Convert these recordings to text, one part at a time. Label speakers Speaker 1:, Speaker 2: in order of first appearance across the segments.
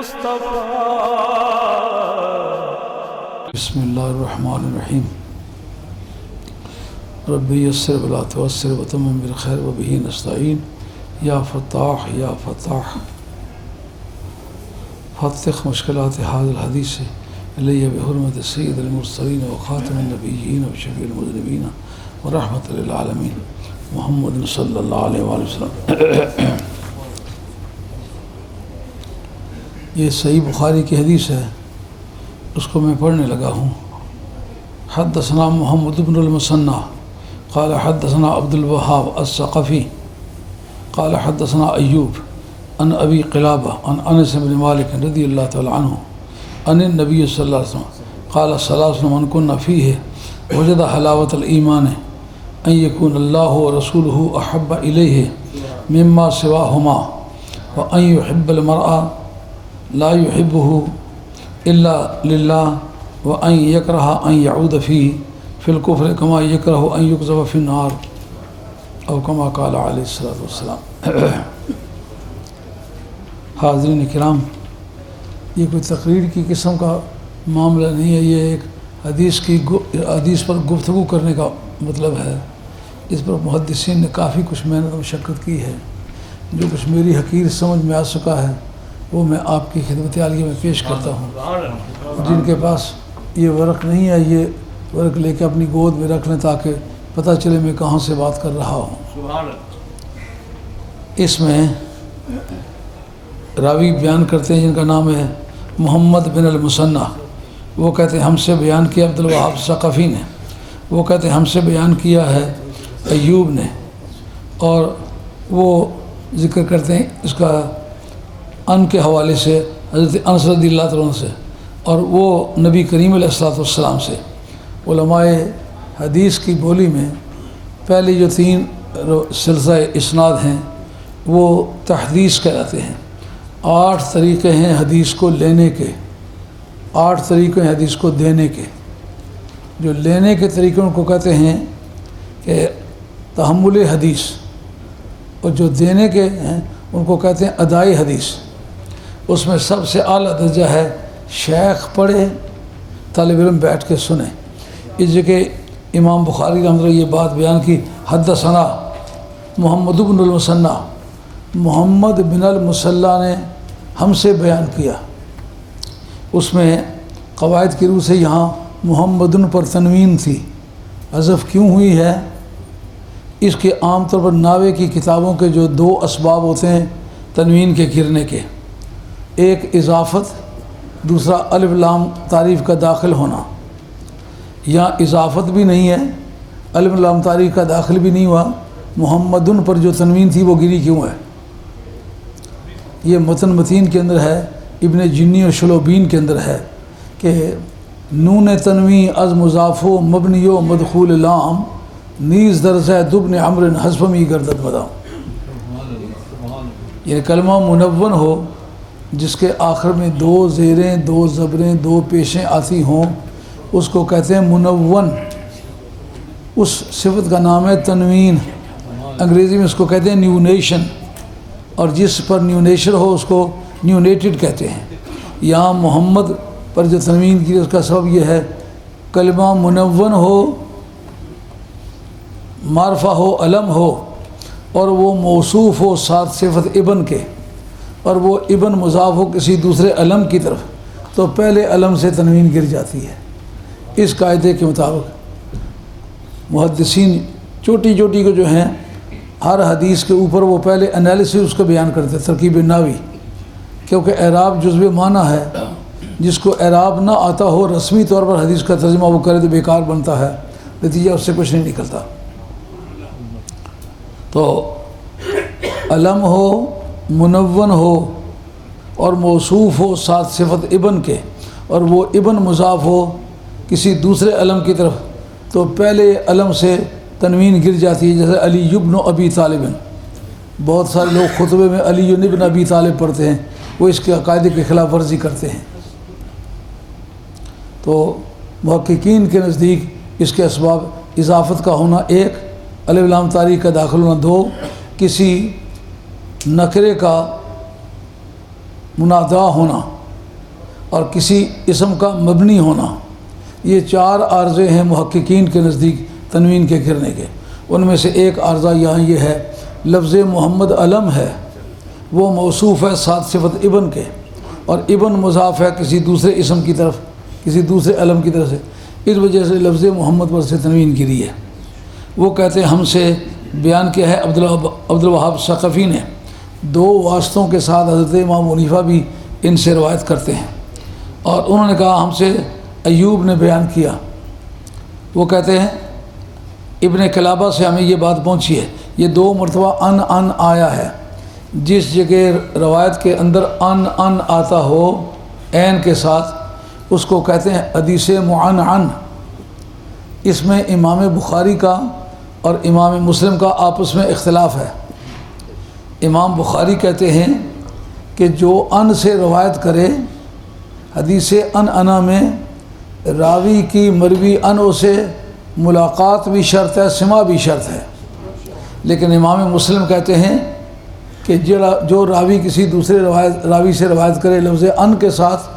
Speaker 1: مصطفیٰ.
Speaker 2: بسم اللہ الرحمن الرحیم. ربی یسر ولا تعسر وتمم بالخیر وبہ نستعین. یا فتاح یا فتاح فتح مشکلات هذا الحدیث الی بحرمت سید المرسلین وخاتم النبیین وشفیع المذنبین ورحمۃ للعالمین محمد صلی اللہ علیہ وآلہ وسلم. یہ صحیح بخاری کی حدیث ہے، اس کو میں پڑھنے لگا ہوں. حدثنا محمد بن المثنى قال حدثنا عبد الوهاب الثقفي قال حدثنا ایوب عن ابی قلابہ عن انس بن مالک رضی اللہ تعالی عنہ عن النبی صلی اللہ علیہ وسلم قال ثلاث من كن فيه وجد حلاوة الإيمان ان يكون الله ورسوله احب الیہ مما سواهما وان يحب المرء لا يحبه الا لله وان يكره ان يعود في الكفر كما يكره ان يقذف في النار او كما قال علیہ الصلوۃ والسلام. حاضرین کرام، یہ کوئی تقریر کی قسم کا معاملہ نہیں ہے، یہ ایک حدیث پر گفتگو کرنے کا مطلب ہے. اس پر محدثین نے کافی کچھ محنت و مشقت کی ہے. جو کچھ میری حقیر سمجھ میں آ سکا ہے وہ میں آپ کی خدمت عالیہ میں پیش کرتا ہوں. جن کے پاس یہ ورق نہیں ہے، یہ ورق لے کے اپنی گود میں رکھ لیں تاکہ پتہ چلے میں کہاں سے بات کر رہا ہوں. اس میں راوی بیان کرتے ہیں جن کا نام ہے محمد بن المثنى. وہ کہتے ہیں ہم سے بیان کیا عبد الوهاب ثقفی نے. وہ کہتے ہیں ہم سے بیان کیا ہے ایوب نے. اور وہ ذکر کرتے ہیں اس کا ان کے حوالے سے حضرت انس رضی اللہ عنہ سے، اور وہ نبی کریم علیہ الصلوۃ والسلام سے. علماء حدیث کی بولی میں پہلے جو 3 سلسلہ اسناد ہیں وہ تحدیث کہلاتے ہیں. 8 طریقے ہیں حدیث کو لینے کے، 8 طریقے ہیں حدیث کو دینے کے. جو لینے کے طریقے ان کو کہتے ہیں کہ تحمل حدیث، اور جو دینے کے ہیں ان کو کہتے ہیں ادائی حدیث. اس میں سب سے اعلیٰ درجہ ہے شیخ پڑھے، طالب علم بیٹھ کے سنیں. اس جگہ امام بخاری رحمۃ اللہ یہ بات بیان کی، حدثنا محمد بن المثنى، محمد بن المثنى نے ہم سے بیان کیا. اس میں قواعد کی روح سے یہاں محمدن پر تنوین تھی، حذف کیوں ہوئی ہے؟ اس کے عام طور پر ناوے کی کتابوں کے جو 2 اسباب ہوتے ہیں تنوین کے گرنے کے، ایک اضافت، دوسرا الف لام تعریف کا داخل ہونا. یہاں اضافت بھی نہیں ہے، الف لام تعریف کا داخل بھی نہیں ہوا. محمدن پر جو تنوین تھی وہ گری کیوں ہے؟ یہ متن متین کے اندر ہے، ابن جنی اور شلوبین کے اندر ہے کہ نون تنوین از مضاف و مبنی و مدخول لام نیز درزہ دبن عمر حسبمی گردد مدام. یہ کلمہ منون ہو جس کے آخر میں 2 زیریں، 2 زبریں، 2 پیشیں آتی ہوں، اس کو کہتے ہیں منون. اس صفت کا نام ہے تنوین. انگریزی میں اس کو کہتے ہیں نیونیشن، اور جس پر نیونیشن ہو اس کو نیونیٹڈ کہتے ہیں. یہاں محمد پر جو تنوین کی اس کا سبب یہ ہے کلمہ منون ہو، معرفہ ہو، علم ہو، اور وہ موصوف ہو ساتھ صفت ابن کے، اور وہ ابن مضاف ہو کسی دوسرے علم کی طرف، تو پہلے علم سے تنوین گر جاتی ہے. اس قاعدے کے مطابق محدثین چوٹی چوٹی کو جو ہیں ہر حدیث کے اوپر وہ پہلے انالیسس اس کو بیان کرتے ہیں، ترکیب ناوی. کیونکہ اعراب جزو معنی ہے، جس کو اعراب نہ آتا ہو رسمی طور پر حدیث کا ترجمہ وہ کرے تو بیکار بنتا ہے، نتیجہ اس سے کچھ نہیں نکلتا. تو علم ہو، منون ہو، اور موصوف ہو ساتھ صفت ابن کے، اور وہ ابن مضاف ہو کسی دوسرے علم کی طرف، تو پہلے علم سے تنوین گر جاتی ہے. جیسے علی ابن ابی طالب، بہت سارے لوگ خطبے میں علی ابن ابی طالب پڑھتے ہیں، وہ اس کے عقائد کی خلاف ورزی کرتے ہیں. تو محققین کے نزدیک اس کے اسباب اضافت کا ہونا 1، الف لام تاریخ کا داخل ہونا 2، کسی نکرے کا منادا ہونا اور کسی اسم کا مبنی ہونا، یہ 4 عارضے ہیں محققین کے نزدیک تنوین کے گرنے کے۔ ان میں سے ایک عارضہ یہاں یہ ہے، لفظ محمد علم ہے، وہ موصوف ہے 7 صفت ابن کے، اور ابن مضاف ہے کسی دوسرے اسم کی طرف، کسی دوسرے علم کی طرف سے، اس وجہ سے لفظ محمد پر سے تنوین گری ہے۔ وہ کہتے ہیں ہم سے بیان کیا ہے عبدالوہاب ثقفی نے، 2 واسطوں کے ساتھ حضرت امام حنیفہ بھی ان سے روایت کرتے ہیں، اور انہوں نے کہا ہم سے ایوب نے بیان کیا، وہ کہتے ہیں ابن کلابہ سے ہمیں یہ بات پہنچی ہے، یہ 2 مرتبہ ان آیا ہے، جس جگہ روایت کے اندر ان آتا ہو عین کے ساتھ، اس کو کہتے ہیں حدیث معنعن۔ اس میں امام بخاری کا اور امام مسلم کا آپس میں اختلاف ہے۔ امام بخاری کہتے ہیں کہ جو ان سے روایت کرے، حدیث انا میں راوی کی مروی انو سے ملاقات بھی شرط ہے، سماع بھی شرط ہے، لیکن امام مسلم کہتے ہیں کہ جو راوی کسی دوسرے راوی سے روایت کرے لفظ ان کے ساتھ،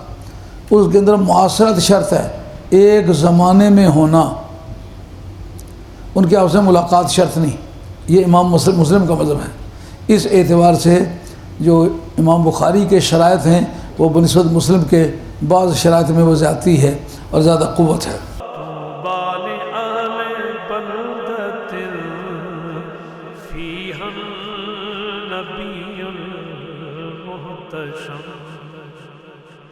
Speaker 2: اس کے اندر معاصرت شرط ہے، ایک زمانے میں ہونا، ان کے آپس میں ملاقات شرط نہیں۔ یہ امام مسلم کا مذہب ہے۔ اس اعتبار سے جو امام بخاری کے شرائط ہیں وہ بنسبت مسلم کے بعض شرائط میں وہ زیادتی ہے اور زیادہ قوت ہے۔
Speaker 1: نبی محتشم